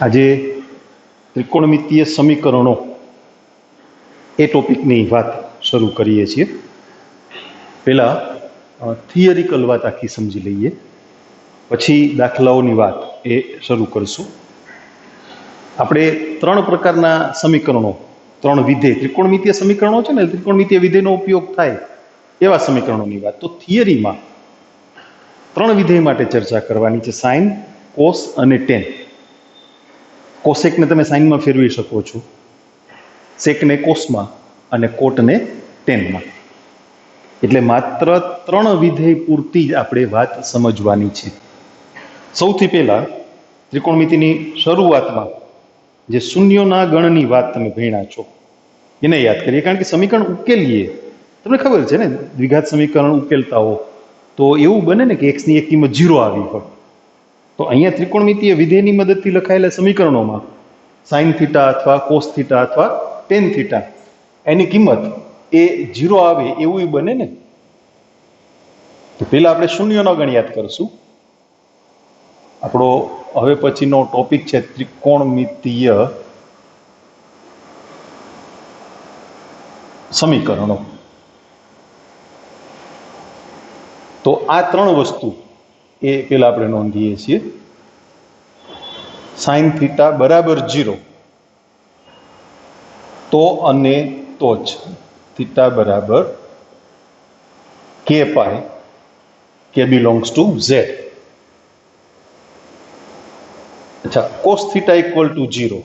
આજે ત્રિકોણમિતીય સમીકરણો એ ટોપિકની વાત શરૂ કરીએ છીએ. પહેલાં થિયરિકલ વાત આખી સમજી લઈએ, પછી દાખલાઓની વાત એ શરૂ કરીશું. આપણે ત્રણ પ્રકારના સમીકરણો, ત્રણ વિધેય, ત્રિકોણમિતીય સમીકરણો છે ને, ત્રિકોણમિતીય વિધેયનો ઉપયોગ થાય એવા સમીકરણોની વાત. તો થિયરીમાં ત્રણ વિધેય માટે ચર્ચા કરવાની છે: સાઇન, કોસ અને ટેન. કોસેકને તમે સાઇનમાં ફેરવી શકો છો, સેકને કોસમાં અને કોટને ટેનમાં. એટલે માત્ર ત્રણ વિધેય પૂરતી જ આપણે વાત સમજવાની છે. સૌથી પહેલા ત્રિકોણમિતિની શરૂઆતમાં જે શૂન્યોના ગણની વાત તમે ભણ્યા છો એને યાદ કરીએ. કારણ કે સમીકરણ ઉકેલીએ, તમને ખબર છે ને, દ્વિઘાત સમીકરણ ઉકેલતા હો તો એવું બને ને કે એક્સની એક કિંમત 0 આવી હોય. તો અહીંયા ત્રિકોણમિતીય વિધેયની મદદથી લખાયેલા સમીકરણોમાં સાઇન થીટા અથવા કોસ થીટા અથવા ટેન થીટા એની કિંમત એ 0 આવે એવું બને ને. તો પહેલા આપણે શૂન્યનો ગણ યાદ કરશું. આપણો હવે પછીનો ટોપિક છે ત્રિકોણમિતીય સમીકરણો. તો આ ત્રણ વસ્તુ એ પેલા આપણે નોંધીએ છીએ. સાઇન થીટા બરાબર 0 તો અને તો જ થીટા બરાબર k pi, k belongs to Z. અચ્છા, કોસ થીટા ઇક્વલ ટુ 0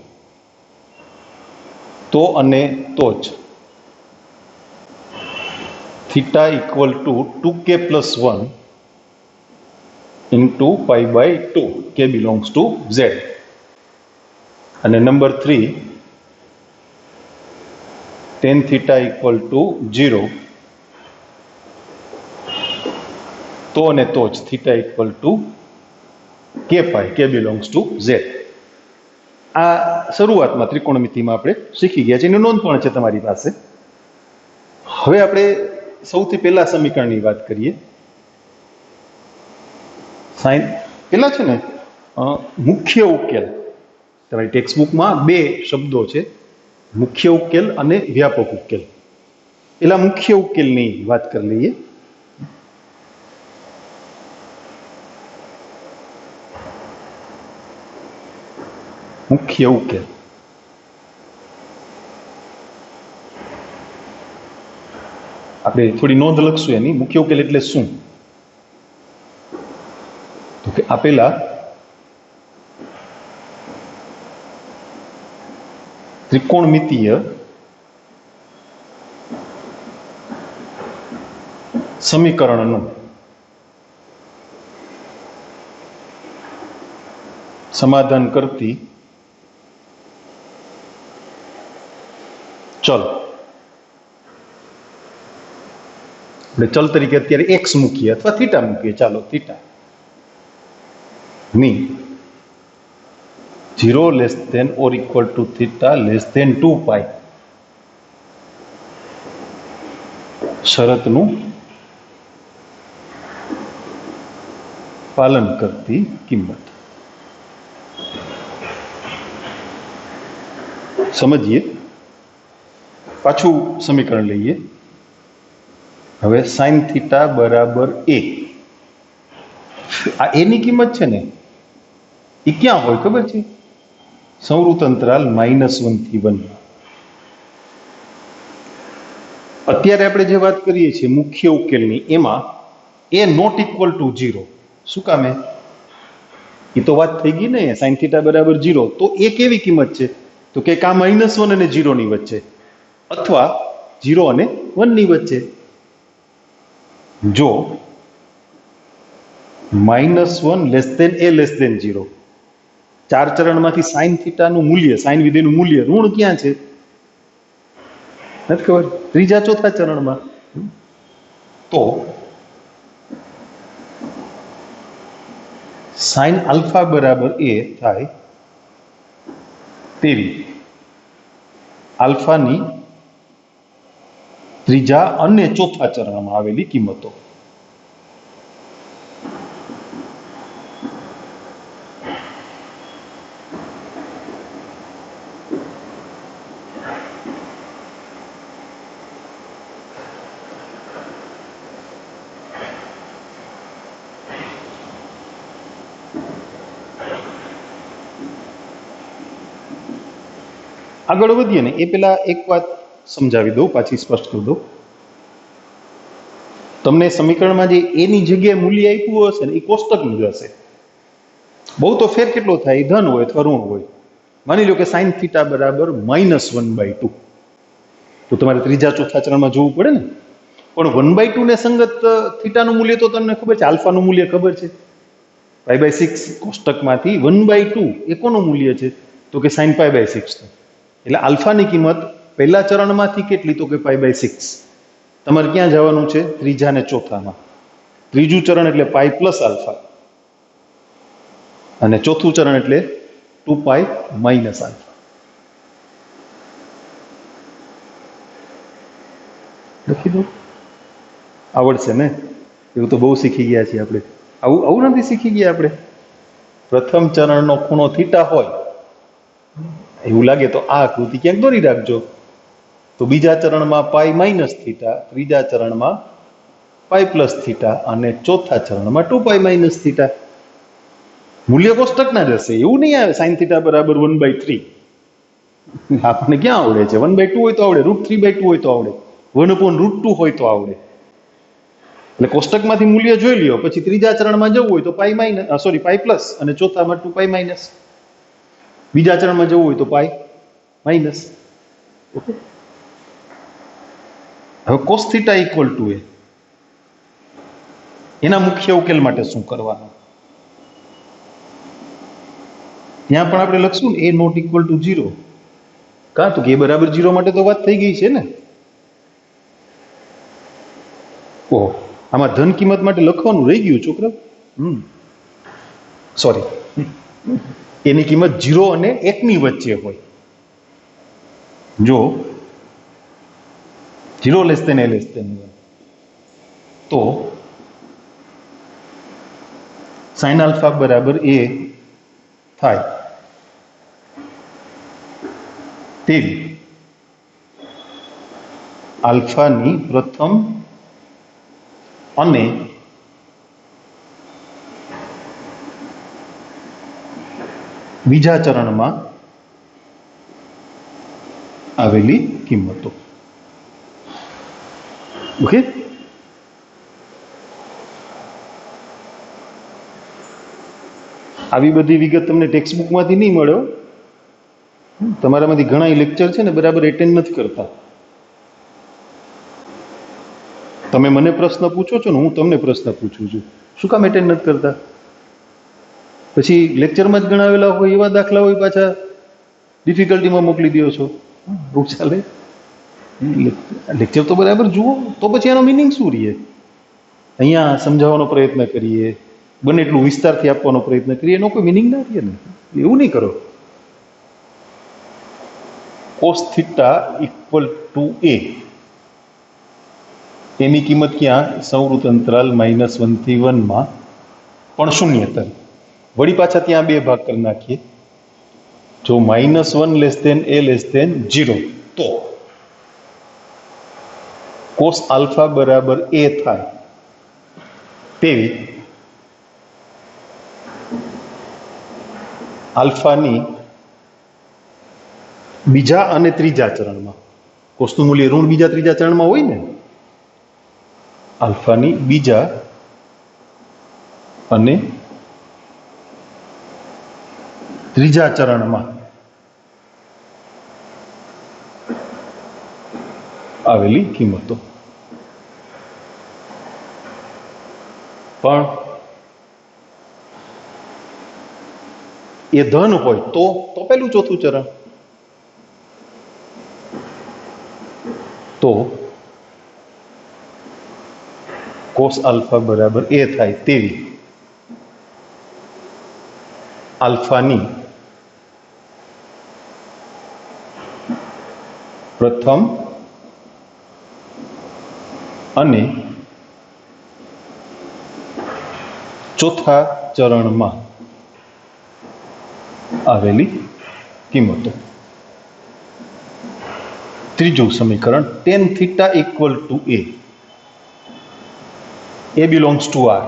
તો અને તો જ theta equal to 2k plus 1 into pi by 2, k belongs to Z. અને number 3, tan theta equal to 0 તો અને તો જ થીટા ઇક્વલ ટુ કે pi, k belongs to Z. આ શરૂઆતમાં ત્રિકોણમિતિમાં આપણે શીખી ગયા છે, એની નોંધ પણ છે તમારી પાસે. હવે આપણે સૌથી પહેલા સમીકરણની વાત કરીએ. સાઇન પેલા છે ને મુખ્ય ઉકેલ, તમારી ટેક્સ્ટબુકમાં બે શબ્દો છે, મુખ્ય ઉકેલ અને વ્યાપક ઉકેલ. પેલા મુખ્ય ઉકેલની વાત કરી લઈએ. મુખ્ય ઉકેલ આપણે થોડી નોંધ લખશું એની. મુખ્ય ઉકેલ એટલે શું? તો કે આપેલા ત્રિકોણમિતીય સમીકરણનું સમાધાન કરતી ચલ, આપણે ચલ તરીકે અત્યારે એક્સ મૂકીએ અથવા થીટા મૂકીએ, ચાલો થીટા ની 0 less than or equal to theta less than 2 pi શરતનું પાલન કરતી કિંમત. સમજીએ. પાછું સમીકરણ લઈએ. હવે સાઇન થીટા બરાબર a. આ એની કિંમત છે ને એ ક્યાં હોય ખબર છે? સંવૃત અંતરાલ -1 થી 1. અત્યારે આપણે જે વાત કરીએ છીએ મુખ્ય ઉકેલની, એમાં એ નોટ ઇક્વલ ટુ 0. શું કામે? એ તો વાત થઈ ગઈ ને, સાઇન થીટા બરાબર 0 તો એ કેવી કિંમત છે? તો કે આ -1 અને 0 ની વચ્ચે, અથવા 0 અને 1 ની વચ્ચે. જો -1 less than a less than 0, ચાર ચરણમાંથી સાઇન થીટાનું મૂલ્ય, સાઇન વિધેયનું મૂલ્ય ઋણ ક્યાં છે? નથી ખબર? ત્રીજા ચોથા ચરણમાં. તો સાઇન આલ્ફા બરાબર a થાય તેવી આલ્ફાની ત્રીજા અને ચોથા ચરણમાં આવેલી કિંમતો. આગળ વધીએ ને એ પહેલા એક વાત સમજાવી દઉં, પાછી સ્પષ્ટ કરી દઉં. તમને સમીકરણમાં જે એની જગ્યાએ મૂલ્ય આપ્યું હશે ને એ કોષ્ટકનું જ હશે. બહુ તો ફેર કેટલો થાય, ધન હોય અથવા ઋણ હોય. માની લો કે સાઇન થીટા બરાબર -1/2, તો તમારે ત્રીજા ચોથા ચરણમાં જોવું પડે ને. પણ 1/2 ને સંગત થીટાનું મૂલ્ય તો તમને ખબર છે, આલ્ફાનું મૂલ્ય ખબર છે. π/6 કોષ્ટકમાંથી 1/2 એ કોનું મૂલ્ય છે? તો કે sin π/6. એટલે આલ્ફાની કિંમત પહેલા ચરણમાંથી કેટલી? તો કે π/6. તમારે ક્યાં જવાનું છે? ત્રીજા ને ચોથામાં. ત્રીજું ચરણ એટલે π + આલ્ફા, અને ચોથું ચરણ એટલે 2π - આલ્ફા. લખી દો, આવડશે ને? એવું તો બહુ શીખી ગયા છીએ આપણે. આવું નથી શીખી ગયા આપણે. પ્રથમ ચરણનો ખૂણો થીટા હોય એવું લાગે તો આ આકૃતિ ક્યાંક દોરી રાખજો. તો બીજા ચરણમાં π - થીટા, ત્રીજા ચરણમાં π + થીટા, અને ચોથા ચરણમાં 2π - થીટા. મૂલ્ય કોષ્ટકના જ હશે, એવું નહીં આવે sin થીટા બરાબર 1/3. આપણને ક્યાં આવડે છે? 1/2 હોય તો આવડે, √3/2 હોય તો આવડે, 1/√2 હોય તો આવડે. એટલે કોષ્ટકમાંથી મૂલ્ય જોઈ લ્યો, પછી ત્રીજા ચરણમાં જવું હોય તો π પ્લસ, અને ચોથામાં 2π માઇનસ. બીજા ચરણમાં જવું હોય તો π માઇનસ. ઓકે, હવે cos થીટા = a. એના મુખ્ય ઉકેલ માટે શું કરવાનું? ત્યાં પણ આપણે લખશું ને a ≠ 0. કાં તો કે a બરાબર 0 માટે તો વાત થઈ ગઈ છે ને. ઓહ, આમાં ધન કિંમત માટે લખવાનું રહી ગયું છોકરા. સોરી, એની કિંમત 0 અને 1 ની વચ્ચે હોય. જો 0 < a < 1, તો sin આલ્ફા બરાબર a થાય. તેવી આલ્ફાની પ્રથમ અને બીજા ચરણમાં આવેલી કિંમતો. ઓકે, આવી બધી વિગત તમને ટેક્સ્ટ બુકમાંથી નહીં મળે. તમારામાંથી ઘણા લેક્ચર છે ને બરાબર એટેન્ડ નથી કરતા. તમે મને પ્રશ્ન પૂછો છો ને, હું તમને પ્રશ્ન પૂછું છું, શું કામ એટેન્ડ નથી કરતા? પછી લેક્ચરમાં જ ગણાવેલા હોય એવા દાખલા હોય પાછા ડિફિકલ્ટીમાં મોકલી દો છો. બહુ ચાલે. લેક્ચર તો બરાબર જુઓ, તો પછી એનો મિનિંગ શું રહીએ? અહીંયા સમજાવવાનો પ્રયત્ન કરીએ, બને એટલું વિસ્તારથી આપવાનો પ્રયત્ન કરીએ, એનો કોઈ મિનિંગ ના રહીએ ને. એવું નહીં કરો. cos થીટા = a, એની કિંમત ક્યાં? સંવૃત અંતરાલ -1 થી 1 માં, પણ શૂન્યતર. વળી પાછા ત્યાં બે ભાગ કરી નાખીએ. જો -1 < a < 0, તો cos આલ્ફા બરાબર a થાય. તેવી આલ્ફાની બીજા અને ત્રીજા ચરણમાં, કોસનું મૂલ્ય ઋણ બીજા ત્રીજા ચરણમાં હોય ને, આલ્ફાની બીજા અને ત્રીજા ચરણમાં આવેલી કિંમતો. પણ એ ધન હોય તો પેલું ચોથું ચરણ, તો cos આલ્ફા બરાબર a થાય. તેવી આલ્ફાની પ્રથમ અને ચોથા ચરણમાં આવેલી કિંમતો. ત્રીજું સમીકરણ, tan theta = a. a belongs to r.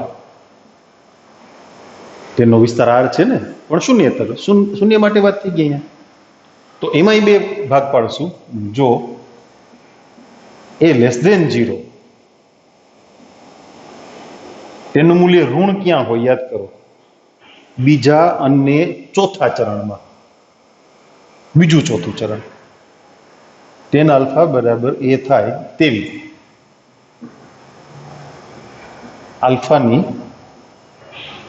તેનો વિસ્તાર r છે ને, પણ શૂન્યતર. શૂન્ય માટે વાત થઈ ગઈ અહીંયા. તો એમાંય બે ભાગ પાડશું. જો a લેસ ધેન 0, તેનું મૂલ્ય ઋણ ક્યાં હોય યાદ કરો? બીજા અને ચોથા ચરણમાં. બીજું ચોથું ચરણ tan આલ્ફા બરાબર a થાય તેવી આલ્ફાની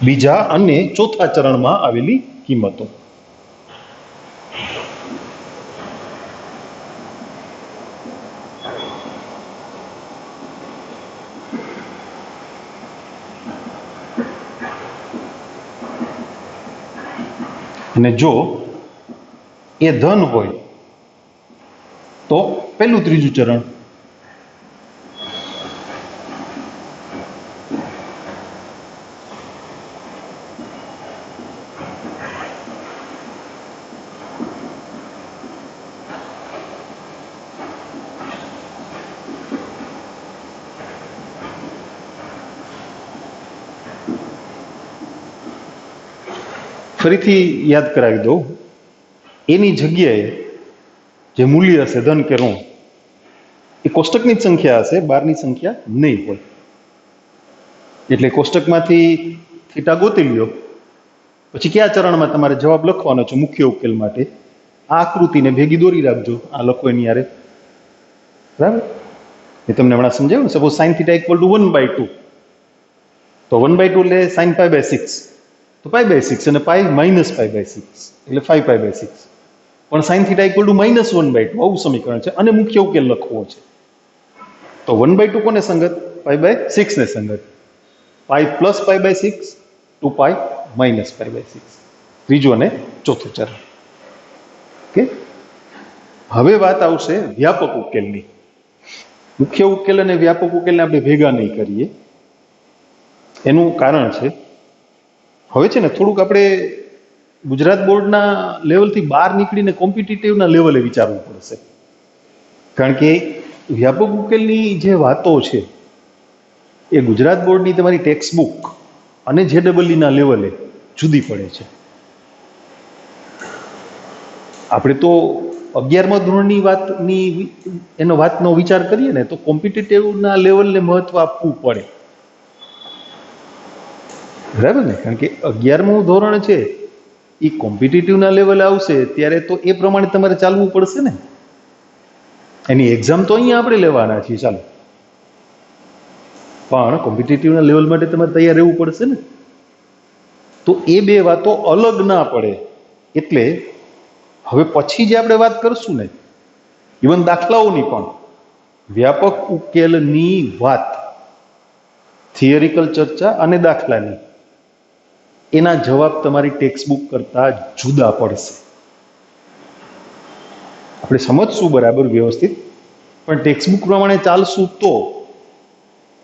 બીજા અને ચોથા ચરણમાં આવેલી કિંમતો. અને જો એ ધન હોય તો પહેલું ત્રીજું ચરણ. ફરીથી યાદ કરાવી દઉં, એની જગ્યાએ જે મૂલ્ય હશે ધન કે ઋણ એ કોષ્ટકની જ સંખ્યા હશે, બારની સંખ્યા નહીં હોય. એટલે કોષ્ટકમાંથી થીટા ગોતી લ્યો, પછી કયા ચરણમાં તમારે જવાબ લખવાનો છે મુખ્ય ઉકેલ માટે આ આકૃતિને ભેગી દોરી રાખજો. આ લખો એની યારે, બરાબર? એ તમને હમણાં સમજાવ્યું ને. Suppose sine theta equal two 1/2, તો 1/2 એટલે સાઇન π/6, તો π/6 અને π-π/6 એટલે 5π/6. પણ સાઇન થીટા ઇક્વલ ટુ -1/2 આવું સમીકરણ છે અને મુખ્ય ઉકેલ લખવો છે. તો 1/2 કોને સંગત? π/6 ને સંગત. π + π/6 2π - π/6. ત્રીજું અને ચોથું ચરણ. ઓકે, હવે વાત આવશે વ્યાપક ઉકેલની. મુખ્ય ઉકેલ અને વ્યાપક ઉકેલને આપણે ભેગા નહીં કરીએ. એનું કારણ છે, હવે છે ને થોડુંક આપણે ગુજરાત બોર્ડના લેવલથી બહાર નીકળીને કોમ્પિટિટિવના લેવલે વિચારવું પડશે. કારણ કે વ્યાપક ઉકેલની જે વાતો છે એ ગુજરાત બોર્ડની તમારી ટેક્સ્ટ બુક અને JEE ના લેવલે જુદી પડે છે. આપણે તો 11મા ધોરણની વાતનો વિચાર કરીએ ને તો કોમ્પિટિટિવના લેવલને મહત્વ આપવું પડે, બરાબર ને? કારણ કે 11મું ધોરણ છે એ કોમ્પિટિટિવના લેવલે આવશે ત્યારે તો એ પ્રમાણે તમારે ચાલવું પડશે ને. એની એક્ઝામ તો અહીંયા આપણે લેવાના છીએ, ચાલો, પણ કોમ્પિટિટિવના લેવલ માટે તમારે તૈયાર રહેવું પડશે ને. તો એ બે વાતો અલગ ના પડે એટલે હવે પછી જે આપણે વાત કરશું ને, ઇવન દાખલાઓની પણ, વ્યાપક ઉકેલની વાત, થિયરિકલ ચર્ચા અને દાખલાની, એના જવાબ તમારી ટેક્સ્ટ બુક કરતા જુદા પડશે. આપણે સમજશું બરાબર વ્યવસ્થિત, પણ ટેક્સ્ટ બુક પ્રમાણે ચાલશું તો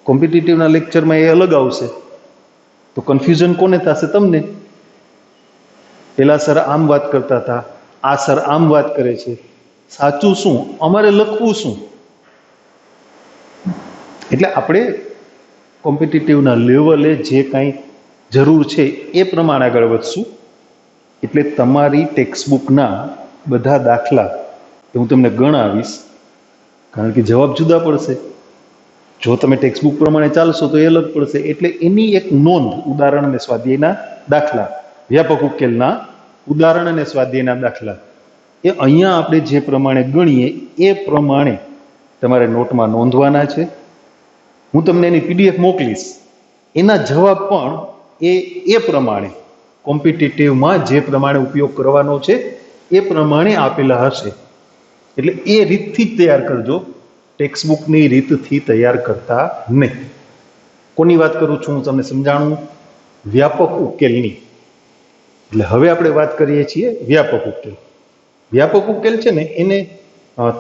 કોમ્પિટિટિવના લેક્ચરમાં એ અલગ આવશે. તો કન્ફ્યુઝન કોને થશે? તમને. પેલા સર આમ વાત કરતા હતા, આ સર આમ વાત કરે છે, સાચું શું, અમારે લખવું શું? એટલે આપણે કોમ્પિટિટિવના લેવલે જે કાંઈ જરૂર છે એ પ્રમાણે આગળ વધશું. એટલે તમારી ટેક્સ્ટ બુકના બધા દાખલા હું તમને ગણાવીશ, કારણ કે જવાબ જુદા પડશે. જો તમે ટેક્સ્ટ બુક પ્રમાણે ચાલશો તો એ અલગ પડશે. એટલે એની એક નોંધ, ઉદાહરણ અને સ્વાધ્યાયના દાખલા, વ્યાપક ઉકેલના ઉદાહરણ અને સ્વાધ્યાયના દાખલા, એ અહીંયા આપણે જે પ્રમાણે ગણીએ એ પ્રમાણે તમારે નોટમાં નોંધવાના છે. હું તમને એની PDF મોકલીશ, એના જવાબ પણ એ પ્રમાણે કોમ્પિટિટિવમાં જે પ્રમાણે ઉપયોગ કરવાનો છે એ પ્રમાણે આપેલા હશે. એટલે એ રીતથી જ તૈયાર કરજો, ટેક્સ્ટ બુકની રીતથી તૈયાર કરતા નહીં. કોની વાત કરું છું હું તમને સમજાણું? વ્યાપક ઉકેલની. એટલે હવે આપણે વાત કરીએ છીએ વ્યાપક ઉકેલ. વ્યાપક ઉકેલ છે ને એને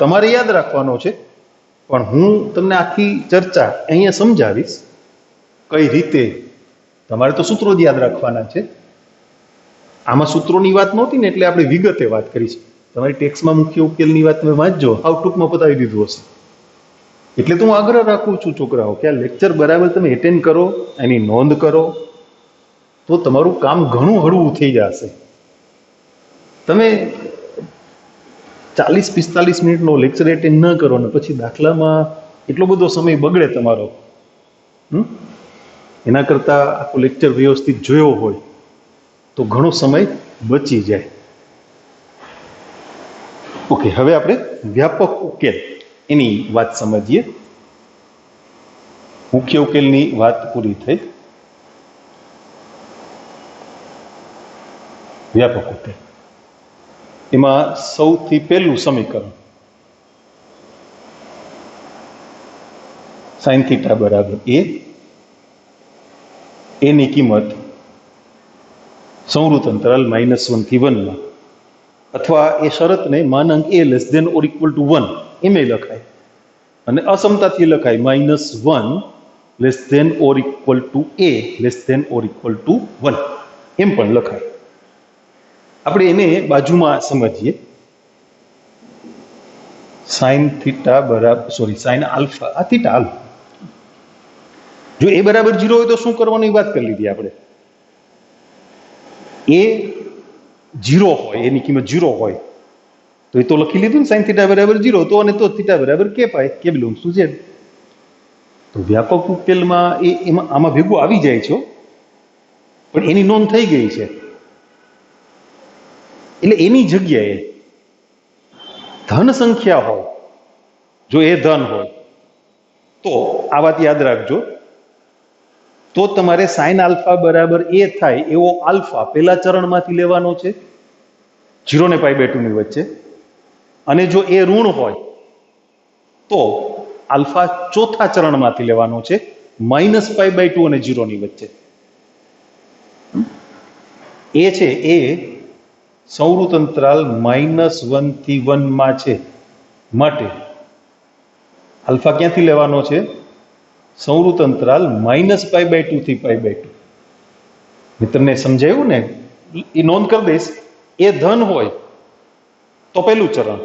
તમારે યાદ રાખવાનો છે, પણ હું તમને આખી ચર્ચા અહીંયા સમજાવીશ કઈ રીતે. તમારે તો સૂત્રો જ યાદ રાખવાના છે. આમાં સૂત્રોની વાત નહોતી ને એટલે આપણે વિગતે વાત કરીશું. તમારી ટેક્સ્ટમાં મુખ્ય ઉકેલની વાત તમે વાંચજો, આવ ટૂંકમાં પતાવી દીધું હશે. એટલે તો હું આગ્રહ રાખું છું છોકરાઓ કે આ લેક્ચર બરાબર તમે એટેન્ડ કરો, એની નોંધ કરો, તો તમારું કામ ઘણું હળવું થઈ જશે. તમે 40-45 મિનિટનો લેક્ચર એટેન્ડ ન કરો ને પછી દાખલામાં એટલો બધો સમય બગડે તમારો, એના કરતાં આખો લેક્ચર વ્યવસ્થિત જોયો હોય તો ઘણો સમય બચી જાય. ઓકે, હવે આપણે વ્યાપક ઉકેલ એની વાત સમજીએ. મુખ્ય ઉકેલની વાત પૂરી થઈ. વ્યાપક ઉકેલ એમાં સૌથી પહેલું સમીકરણ sin θ બરાબર a, એની કિંમત સંવૃત અંતરાલ -1 થી 1 માં, અથવા એ શરતને માનાંક a less than or equal to 1 એમ લખાય, અને અસમતાથી લખાય -1 less than or equal to a less than or equal to 1 એમ પણ લખાય. આપણે એને બાજુમાં સમજીએ. sin θ બરાબર sin આલ્ફા, આ θ હાલ, જો a બરાબર 0 હોય તો શું કરવાની વાત કરી લીધી આપણે. a 0 હોય, એની કિંમત 0 હોય તો એ તો લખી લીધું ને sin θ બરાબર 0, તો અને તો θ બરાબર k pi, k belongs to z. તો વ્યાપક ઉકેલમાં એમાં આમાં ભેગું આવી જાય છે, પણ એની નોંધ થઈ ગઈ છે. એટલે એની જગ્યાએ ધન સંખ્યા હોય, જો એ ધન હોય તો આ વાત યાદ રાખજો, તો તમારે sin આલ્ફા બરાબર a થાય એવો આલ્ફા પહેલા ચરણમાંથી લેવાનો છે 0 ને π/2 ની વચ્ચે, અને જો એ ઋણ હોય તો આલ્ફા ચોથા ચરણમાંથી લેવાનો છે -π/2 અને 0 ની વચ્ચે. એ છે એ સંવૃત અંતરાલ -1 થી 1 માં છે, માટે આલ્ફા ક્યાંથી લેવાનો છે? સંવૃત અંતરાલ -π/2 થી π/2. મેં તમને સમજાયું ને, એ નોંધ કરી દઈશ. એ ધન હોય તો પહેલું ચરણ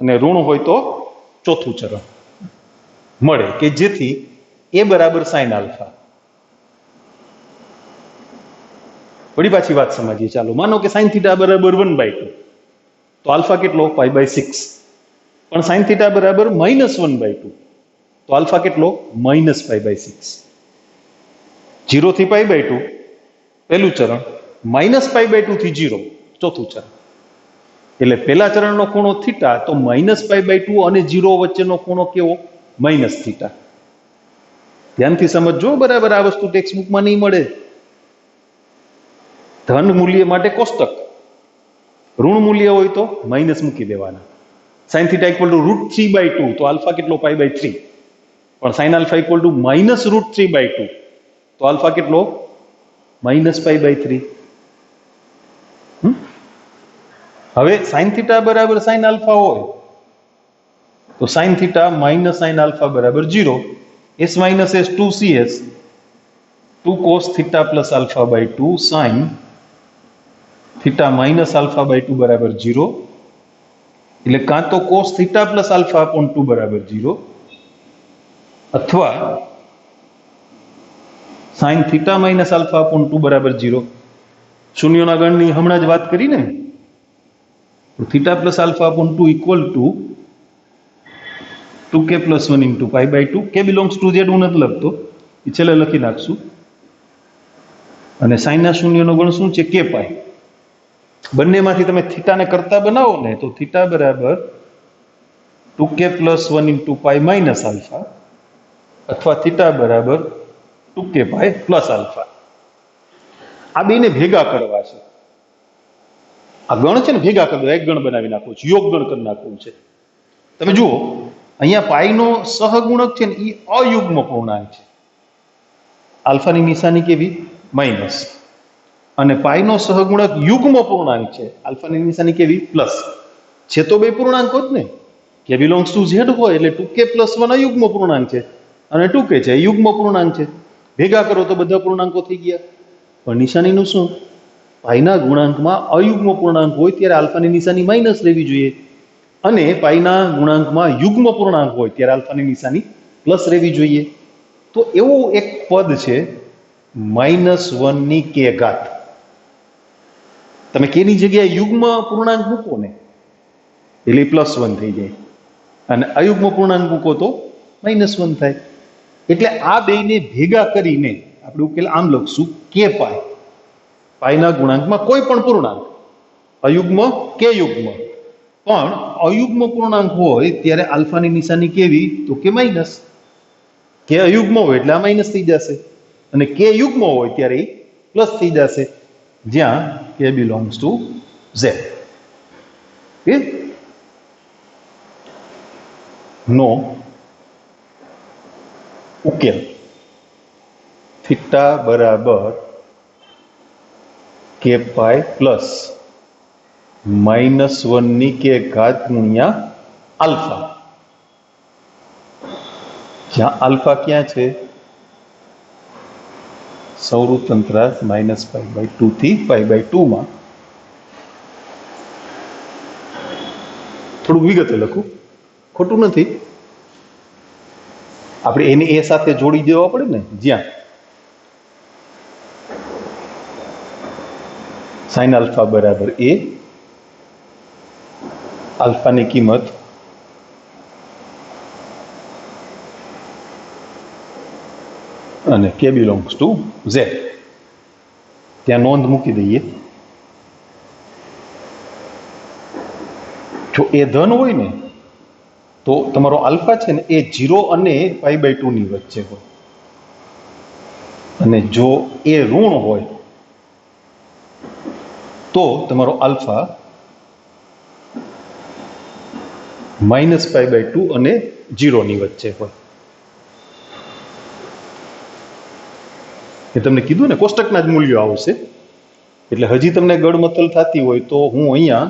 અને ઋણ હોય તો ચોથું ચરણ મળે, કે જેથી એ બરાબર sin આલ્ફા. વળી પાછી વાત સમજીએ. ચાલો માનો કે sin θ બરાબર 1/2, તો આલ્ફા કેટલો? π/6. પણ sin θ બરાબર -1/2, તો આલ્ફા કેટલો? -π/6. 0 થી π/2 પહેલું ચરણ, -π/2 થી 0 ચોથું ચરણ. એટલે પહેલા ચરણનો ખૂણો θ, તો -π/2 અને 0 વચ્ચેનો ખૂણો કેવો? -θ. ધ્યાનથી સમજજો બરાબર, આ વસ્તુ ટેક્સ્ટ બુકમાં નહીં મળે. ધન મૂલ્ય માટે કોષ્ટક, ઋણ મૂલ્ય હોય તો માઇનસ મૂકી દેવાના. sin θ = √3/2, તો આલ્ફા કેટલો? π/3. પણ sin આલ્ફા = -√3/2, તો આલ્ફા કેટલો? -π/3. હવે sin θ બરાબર sin આલ્ફા હોય તો sin θ - sin આલ્ફા બરાબર 0. s - s 2cs 2 cos θ + α/2 sin θ - α/2 બરાબર 0. એટલે કાં તો cos θ + α/2 બરાબર 0, અથવા sin θ - α/2 બરાબર 0. શૂન્યોના ગણની હમણાં જ વાત કરી ને, θ + α/2 = 2k + 1 × π/2. k belongs to z હું નથી લખતો, એ છેલ્લે લખી નાખશું. અને સાઈન ના શૂન્યનો ગણ શું છે? k π. બંનેમાંથી તમે થીટાને કરતા બનાવો ને તો થીટા બરાબર 2k + 1 × π - α, અથવા થીટા બરાબર 2k π + α. આ બેને ભેગા કરવા છે. આ ગણ છે ને ભેગા કરી દો, એક ગણ બનાવી નાખો છો, યોગ ગણ કરી નાખવું છે. તમે જુઓ અહીંયા પાઈનો સહગુણક છે ને એ અયુગ્મ પૂર્ણાંક છે. આલ્ફાની નિશાની કેવી? માઇનસ. અને પાઈનો સહગુણક યુગ્મ પૂર્ણાંક છે, આલ્ફાની નિશાની કેવી? પ્લસ. છે તો બે પૂર્ણાંકો જ ને, કે બિલોંગ્સ ટુ ઝેડ હોય એટલે 2k + 1 અયુગ્મ પૂર્ણાંક છે અને 2k છે યુગ્મ પૂર્ણાંક છે. ભેગા કરો તો બધા પૂર્ણાંકો થઈ ગયા. પણ નિશાનીનું શું? પાઈના ગુણાંકમાં અયુગ્મ પૂર્ણાંક હોય ત્યારે આલ્ફાની નિશાની માઇનસ લેવી જોઈએ, અને પાઈના ગુણાંકમાં યુગ્મ પૂર્ણાંક હોય ત્યારે આલ્ફાની નિશાની પ્લસ રહેવી જોઈએ. તો એવું એક પદ છે -1 ની k ઘાત. તમે k ની જગ્યાએ યુગ્મ પૂર્ણાંક મૂકો ને, એટલે +1 થઈ જાય, અને અયુગ્મ પૂર્ણાંક મૂકો તો -1 થાય. એટલે આ બેને ભેગા કરીને આપણે ઉકેલ આમ લખશું કે પાય. પાયના ગુણાંકમાં કોઈ પણ પૂર્ણાંક, અયુગ્મ કે યુગ્મ, પણ અયુગ્મ પૂર્ણાંક હોય ત્યારે આલ્ફાની નિશાની કેવી? તો કે માઇનસ. કે અયુગ્મ હોય એટલે આ માઇનસ થઈ જશે, અને કે યુગ્મ હોય ત્યારે પ્લસ થઈ જશે, જ્યાં કે બિલોંગ્સ ટુ ઝેડ. નો ઉકેલ થીટા બરાબર કે પાય પ્લસ -1 ની કે ઘાત ગુણ્યા આલ્ફા, જ્યાં આલ્ફા ક્યાં છે? સૌરૃત અંતરાલ -π/2 થી π/2 માં. થોડું વિગતે લખું, ખોટું નથી. આપણે એને એ સાથે જોડી દેવા પડે ને, જ્યાં sin આલ્ફા બરાબર a, આલ્ફાની કિંમત અને કે બિલોંગ્સ ટુ ઝેડ. ત્યાં નોંધ મૂકી દઈએ, જો એ ધન હોય ને તો તમારો આલ્ફા છે ને એ 0 અને π/2 ની વચ્ચે હોય, અને જો એ ઋણ હોય તો તમારો આલ્ફા -π/2 અને 0 ની વચ્ચે હોય. એ તમને કીધું ને કોષ્ટકના જ મૂલ્યો આવશે. એટલે હજી તમને ગડમથલ થતી હોય તો હું અહીંયા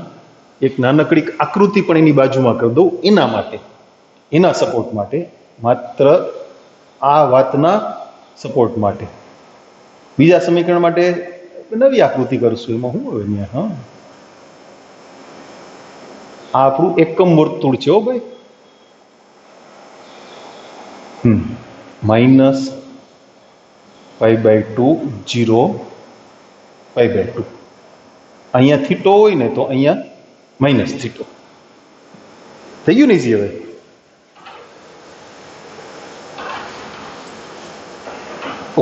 એક નાનકડી આકૃતિ પણ એની બાજુમાં કરી દઉં, એના માટે, એના સપોર્ટ માટે, માત્ર આ વાતના સપોર્ટ માટે. બીજા સમીકરણ માટે નવી આકૃતિ કરશું, એમાં શું હવે ત્યાં. હા, આ આપણું એકમ વર્તુળ છે હો ભાઈ. -π/2 0 π/2. અહીંયા થીટો હોય ને તો અહીંયા માઇનસ થીટો થઈ ગયું ને. હવે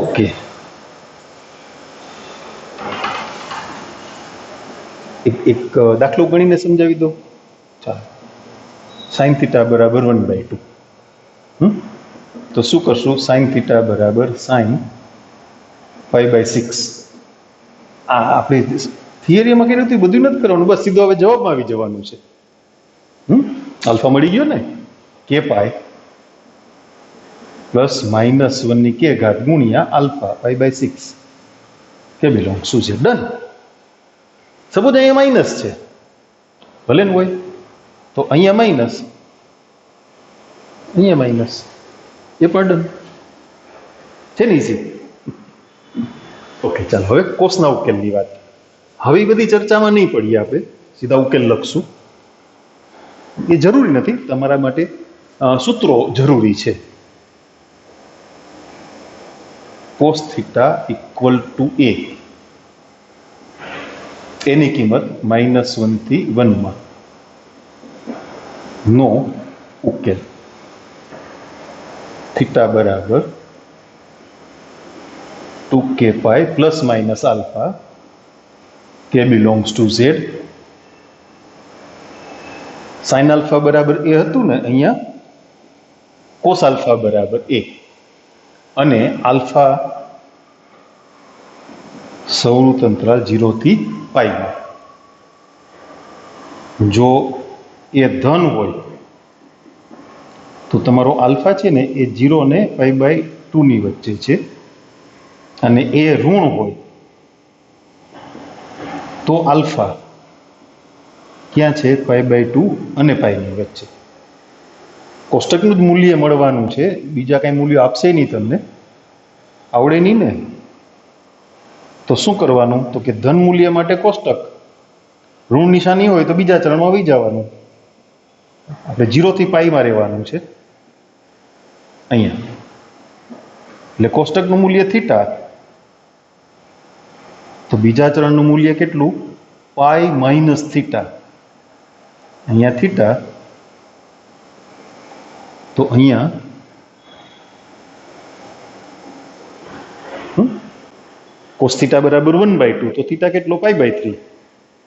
ઓકે, એક દાખલો ગણીને સમજાવી દો. ચાલો, sin θ બરાબર 1/2. તો શું કરશું? sin θ બરાબર sin π/6. આ આપણે થિયરીમાં કર્યું હતું, બધું નથી કરવાનું, બસ સીધું હવે જવાબમાં આવી જવાનું છે. આલ્ફા મળી ગયો ને, કે પાય પ્લસ -1 ની કે ઘાત ગુણ્યા આલ્ફા π/6 કે belongs to Z. Done. Suppose અહીંયા માઇનસ છે, ભલે ને હોય તો અહીંયા માઇનસ, અહીંયા માઇનસ, એ પણ ડન છે ને, ઈઝી. ઓકે, ચાલો હવે કોષના ઉકેલની વાત. હવે એ બધી ચર્ચામાં નહીં પડીએ, આપણે સીધા ઉકેલ લખશું. એ જરૂરી નથી, તમારા માટે સૂત્રો જરૂરી છે. cos θ ઇક્વલ ટુ a, એની કિંમત -1 થી 1 માં. નો ઉકેલ થીટા બરાબર 2k pi plus minus alpha કે belongs to Z. Sine alpha બરાબર એ હતું ને, અહીંયા કોસ આલ્ફા બરાબર એ, અને આલ્ફા સૌરૃત અંતરાલ 0 થી π માં. જો એ ધન હોય તો તમારો આલ્ફા છે ને એ 0 ને π/2 ની વચ્ચે છે, અને એ ઋણ હોય તો આલ્ફા ક્યાં છે? π/2 અને π ની વચ્ચે. કોષ્ટકનું જ મૂલ્ય મળવાનું છે, બીજા કાંઈ મૂલ્ય આપશે નહીં તમને, આવડે નહીં ને. તો શું કરવાનું? તો કે ધન મૂલ્ય માટે કોષ્ટક, ઋણ નિશાની હોય તો બીજા ચરણમાં વહી જવાનું. આપણે 0 થી π માં રહેવાનું છે અહીંયા. એટલે કોષ્ટકનું મૂલ્ય થીટા, તો બીજા ચરણનું મૂલ્ય કેટલું? π - θ. અહીંયા થીટા, તો અહીંયા કોસ થીટા બરાબર 1/2, તો થીટા કેટલો π/3,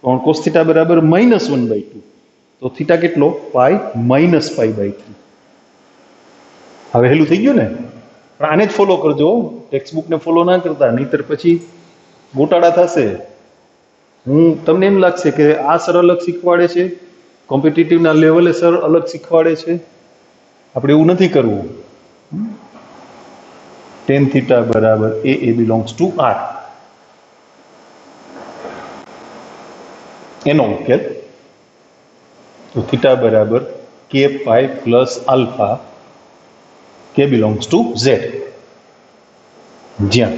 પણ કોસ થીટા બરાબર -1/2, તો થીટા કેટલો π-π/3. હવે હેલું થઈ ગયું ને? પણ આને જ ફોલો કરજો, ટેક્સ્ટ બુકને ફોલો ના કરતા, નહીતર પછી ગોટાળા થશે. તમને એમ લાગશે કે આ સર અલગ શીખવાડે છે, કોમ્પિટિટિવના લેવલે સર અલગ શીખવાડે છે. આપણે એવું નથી કરવું. tan થીટા બરાબર a બિલોંગ્સ ટુ r, એનો ઉકેલ તો થીટા બરાબર k pi plus alpha, k belongs to z, જ્યાં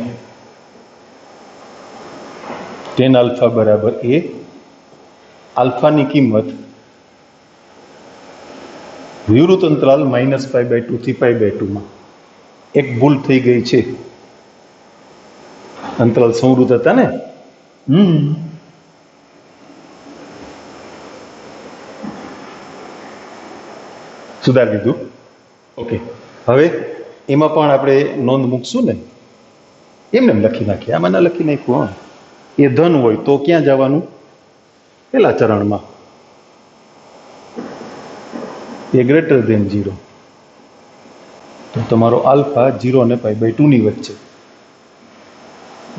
tan આલ્ફા બરાબર a, આલ્ફાની કિંમત વિવૃત અંતરાલ -π/2 થી π/2 માં એક ભૂલ થઈ ગઈ છે. અંતરાલ સંવૃત હતા ને, સુધારી દીધું. ઓકે, હવે એમાં પણ આપણે નોંધ મૂકશું ને, એમને લખી નાખીએ, આમાં ના લખી નાખ્યું. એ ધન હોય તો ક્યાં જવાનું? પેલા ચરણમાં, એ ગ્રેટર ધેન 0, તો તમારો આલ્ફા 0 અને π/2 ની વચ્ચે,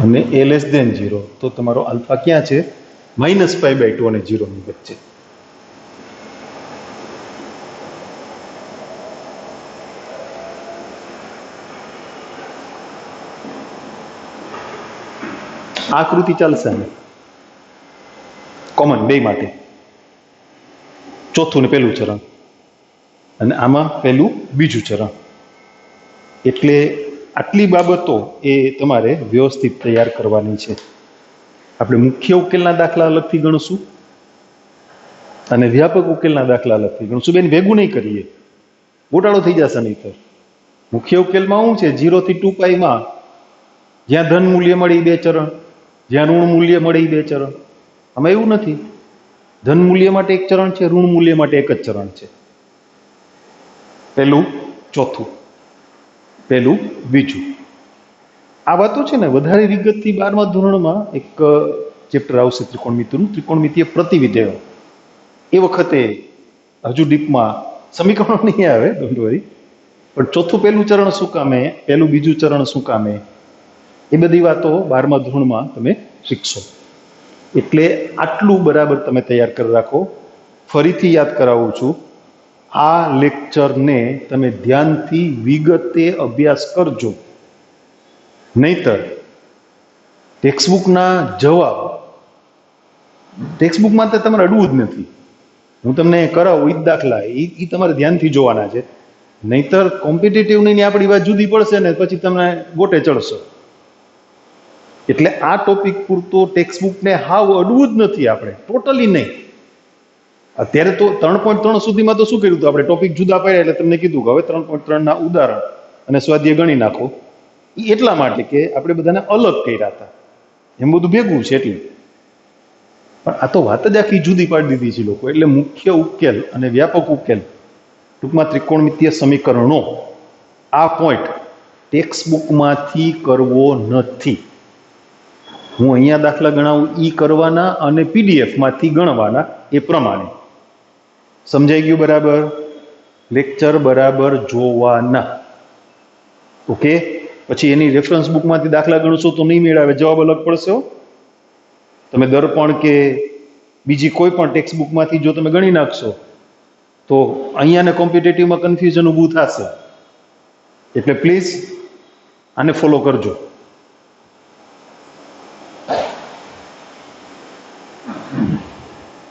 અને એ લેસ ધેન 0, તો તમારો આલ્ફા ક્યાં છે? -π/2 અને 0 ની વચ્ચે. આકૃતિ ચાલશે ને કોમન બે માટે, ચોથું ને પેલું ચરણ, અને આમાં પેલું બીજું ચરણ. એટલે આટલી બાબતો એ તમારે વ્યવસ્થિત તૈયાર કરવાની છે. આપણે મુખ્ય ઉકેલના દાખલા અલગથી ગણશું અને વ્યાપક ઉકેલના દાખલા અલગથી ગણશું. બેન ભેગું નહીં કરીએ, ગોટાળો થઈ જશે નહીં. તો મુખ્ય ઉકેલમાં શું છે? 0 થી 2π માં જ્યાં ધન મૂલ્ય મળે એ બે ચરણ, જ્યાં ઋણ મૂલ્ય મળે એ બે ચરણ. આમાં એવું નથી, ધન મૂલ્ય માટે એક ચરણ છે, ઋણ મૂલ્ય માટે એક જ ચરણ છે. પેલું ચોથું, પેલું બીજું. આ વાતો છે ને વધારે વિગતથી 12મા ધોરણમાં એક ચેપ્ટર આવશે ત્રિકોણમિતિનું, ત્રિકોણમિતિય પ્રતિવિધેયો. એ વખતે હજુ ડીપમાં સમીકરણો નહીં આવે, ડોન્ટ વરી, પણ ચોથું પેલું ચરણ શું કામે, પેલું બીજું ચરણ શું કામે, એ બધી વાતો 12મા ધોરણમાં તમે શીખશો. એટલે આટલું બરાબર તમે તૈયાર કરી રાખો. ફરીથી યાદ કરાવું છું, આ લેક્ચરને તમે ધ્યાનથી વિગતે અભ્યાસ કરજો, નહીતર ટેક્સ્ટબુકના જવાબ, ટેક્સ્ટબુકમાં તો તમારે અડવું જ નથી. હું તમને કરાવું એ જ દાખલા, એ તમારે ધ્યાનથી જોવાના છે. નહીતર કોમ્પિટિટિવની આપણી વાત જુદી પડશે ને પછી તમે ગોટે ચડશો. એટલે આ ટોપિક પૂરતો ટેક્સ્ટબુકને હાવ અડવું જ નથી આપણે, ટોટલી નહીં. અત્યારે તો 3.3 સુધીમાં તો શું કર્યું હતું આપણે? ટોપિક જુદા પાડ્યા એટલે તમને કીધું કે હવે 3.3ના ઉદાહરણ અને સ્વાધ્યાય ગણી નાખો. એ એટલા માટે કે આપણે બધાને અલગ કર્યા હતા, એમ બધું ભેગું છે એટલે. પણ આ તો વાત જ આખી જુદી પાડી દીધી છે લોકો. એટલે મુખ્ય ઉકેલ અને વ્યાપક ઉકેલ, ટૂંકમાં ત્રિકોણમિતિય સમીકરણો, આ પોઈન્ટ ટેક્સ્ટબુકમાંથી કરવો નથી. હું અહીંયા દાખલા ગણાવું ઈ કરવાના અને પીડીએફમાંથી ગણવાના, એ પ્રમાણે. સમજાઈ ગયું બરાબર? લેક્ચર બરાબર જોવાના. ઓકે, પછી એની રેફરન્સ બુકમાંથી દાખલા ગણશો તો નહીં મેળવે, જવાબ અલગ પડશે. તમે દર્પણ કે બીજી કોઈ પણ ટેક્સ્ટ બુકમાંથી જો તમે ગણી નાખશો તો અહીંયા ને કોમ્પિટેટિવમાં કન્ફ્યુઝન ઊભું થશે. એટલે પ્લીઝ આને ફોલો કરજો.